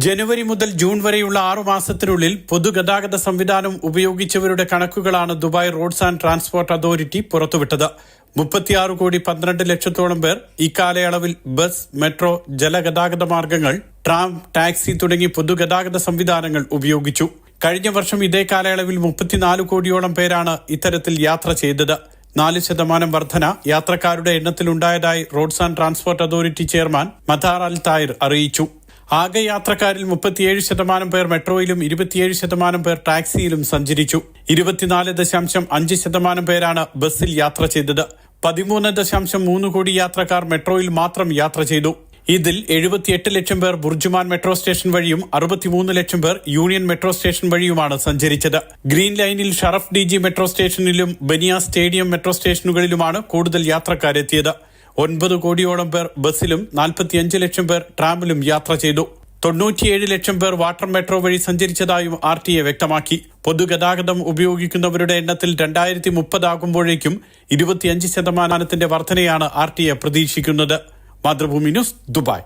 ജനുവരി മുതൽ ജൂൺ വരെയുള്ള 6 മാസത്തിനുള്ളിൽ പൊതുഗതാഗത സംവിധാനം ഉപയോഗിച്ചവരുടെ കണക്കുകളാണ് Dubai Roads and Transport Authority പുറത്തുവിട്ടത്. 36,12,00,000 പേർ ഇക്കാലയളവിൽ ബസ്, മെട്രോ, ജലഗതാഗത മാർഗങ്ങൾ, ട്രാം, ടാക്സി തുടങ്ങി പൊതുഗതാഗത സംവിധാനങ്ങൾ ഉപയോഗിച്ചു. കഴിഞ്ഞ വർഷം ഇതേ കാലയളവിൽ 34 കോടിയോളം പേരാണ് ഇത്തരത്തിൽ യാത്ര ചെയ്തത്. 4% വർധന യാത്രക്കാരുടെ എണ്ണത്തിലുണ്ടായതായി Roads and Transport Authority chairman Mattar Al Tayer അറിയിച്ചു. ആകെ യാത്രക്കാരിൽ 37% പേർ മെട്രോയിലും 27% പേർ ടാക്സിയിലും സഞ്ചരിച്ചു. 24.5% പേരാണ് ബസ്സിൽ യാത്ര ചെയ്തത്. 13.3 കോടി യാത്രക്കാർ മെട്രോയിൽ മാത്രം യാത്ര ചെയ്തു. ഇതിൽ 78 ലക്ഷം പേർ ബുർജുമാൻ മെട്രോ സ്റ്റേഷൻ വഴിയും 63 ലക്ഷം പേർ യൂണിയൻ മെട്രോ സ്റ്റേഷൻ വഴിയുമാണ് സഞ്ചരിച്ചത്. ഗ്രീൻ ലൈനിൽ ഷറഫ് DG മെട്രോ സ്റ്റേഷനിലും ബനിയ സ്റ്റേഡിയം മെട്രോ സ്റ്റേഷനുകളിലുമാണ് കൂടുതൽ യാത്രക്കാരെത്തിയത്. 9 കോടിയോളം പേർ ബസ്സിലും 45 ലക്ഷം പേർ ട്രാമിലും യാത്ര ചെയ്തു. 97 ലക്ഷം പേർ വാട്ടർ മെട്രോ വഴി സഞ്ചരിച്ചതായും RTA വ്യക്തമാക്കി. പൊതുഗതാഗതം ഉപയോഗിക്കുന്നവരുടെ എണ്ണത്തിൽ 2030 ആകുമ്പോഴേക്കും 25% വർധനയാണ് RTA പ്രതീക്ഷിക്കുന്നത്. Mathrubhumi news, Dubai.